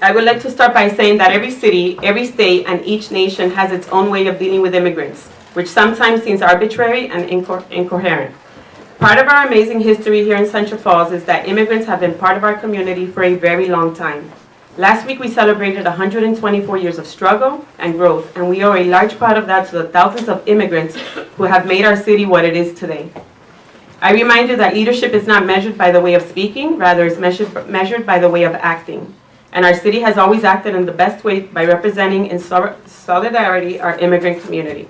I would like to start by saying that every city, every state, and each nation has its own way of dealing with immigrants, which sometimes seems arbitrary and incoherent. Part of our amazing history here in Central Falls is that immigrants have been part of our community for a very long time. Last week we celebrated 124 years of struggle and growth, and we owe a large part of that to the thousands of immigrants who have made our city what it is today. I remind you that leadership is not measured by the way of speaking, rather it's measured by the way of acting. And our city has always acted in the best way by representing in solidarity our immigrant community.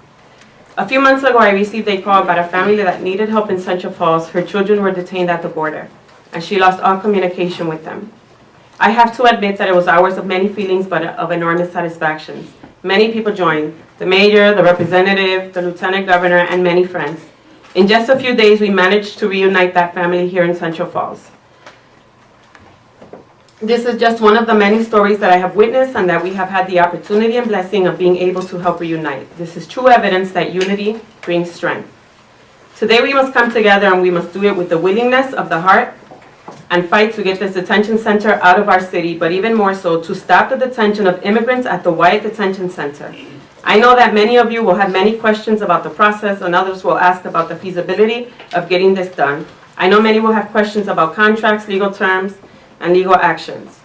A few months ago, I received a call about a family that needed help in Central Falls. Her children were detained at the border, and she lost all communication with them. I have to admit that it was hours of many feelings, but of enormous satisfactions. Many people joined: the mayor, the representative, the lieutenant governor, and many friends. In just a few days, we managed to reunite that family here in Central Falls. This is just one of the many stories that I have witnessed and that we have had the opportunity and blessing of being able to help reunite. This is true evidence that unity brings strength. Today we must come together, and we must do it with the willingness of the heart and fight to get this detention center out of our city, but even more so to stop the detention of immigrants at the Wyatt Detention Center. I know that many of you will have many questions about the process, and others will ask about the feasibility of getting this done. I know many will have questions about contracts, legal terms, and legal actions.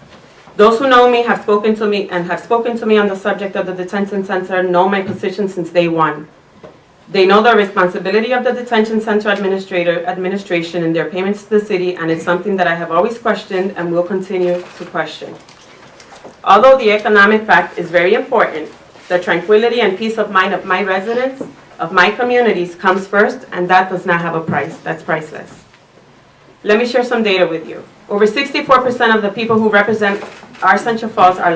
Those who know me have spoken to me on the subject of the detention center know my position since day one. They know the responsibility of the detention center administration in their payments to the city, and it's something that I have always questioned and will continue to question. Although the economic fact is very important, the tranquility and peace of mind of my residents, of my communities, comes first, and that does not have a price. That's priceless. Let me share some data with you. Over 64% of the people who represent our Central Falls, our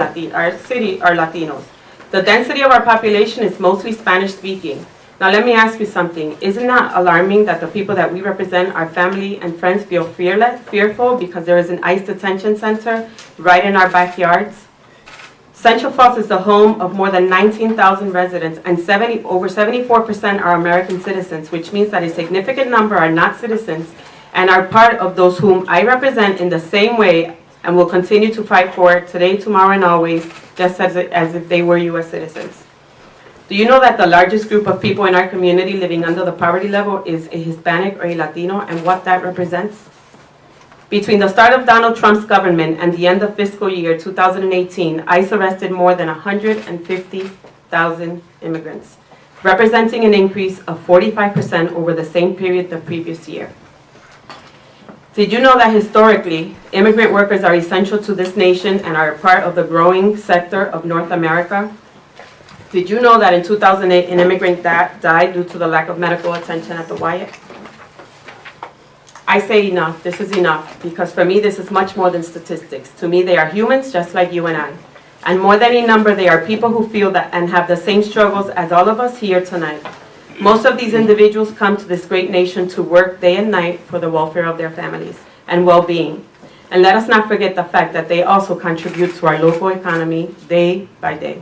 city, are Latinos. The density of our population is mostly Spanish-speaking. Now let me ask you something. Isn't that alarming that the people that we represent, our family and friends, feel fearful because there is an ICE detention center right in our backyards? Central Falls is the home of more than 19,000 residents, and over 74% are American citizens, which means that a significant number are not citizens and are part of those whom I represent in the same way and will continue to fight for today, tomorrow, and always, just as if they were U.S. citizens. Do you know that the largest group of people in our community living under the poverty level is a Hispanic or a Latino, and what that represents? Between the start of Donald Trump's government and the end of fiscal year 2018, ICE arrested more than 150,000 immigrants, representing an increase of 45% over the same period the previous year. Did you know that historically, immigrant workers are essential to this nation and are a part of the growing sector of North America? Did you know that in 2008, an immigrant died due to the lack of medical attention at the Wyatt? I say enough, this is enough, because for me this is much more than statistics. To me they are humans just like you and I. And more than a number, they are people who feel that and have the same struggles as all of us here tonight. Most of these individuals come to this great nation to work day and night for the welfare of their families and well-being. And let us not forget the fact that they also contribute to our local economy day by day.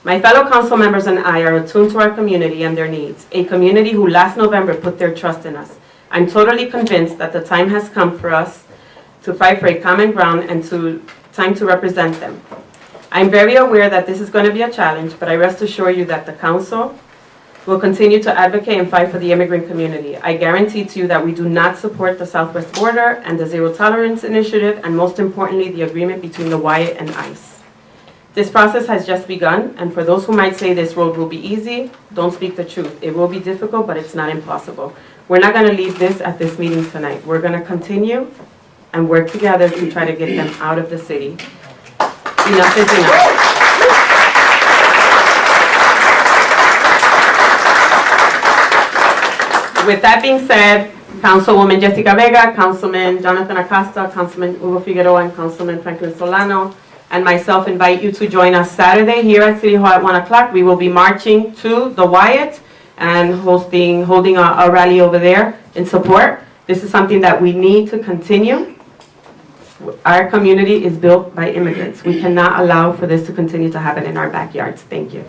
My fellow council members and I are attuned to our community and their needs, a community who last November put their trust in us. I'm totally convinced that the time has come for us to fight for a common ground and time to represent them. I'm very aware that this is going to be a challenge, but I rest assure you that the council will continue to advocate and fight for the immigrant community. I guarantee to you that we do not support the Southwest border and the Zero Tolerance Initiative, and most importantly, the agreement between the Wyatt and ICE. This process has just begun, and for those who might say this road will be easy, don't speak the truth. It will be difficult, but it's not impossible. We're not going to leave this at this meeting tonight. We're going to continue and work together to try to get them out of the city. Enough is enough. With that being said, Councilwoman Jessica Vega, Councilman Jonathan Acosta, Councilman Hugo Figueroa, and Councilman Solano, and myself invite you to join us Saturday here at City Hall at 1 o'clock. We will be marching to the Wyatt and holding a rally over there in support. This is something that we need to continue. Our community is built by immigrants. We cannot allow for this to continue to happen in our backyards. Thank you.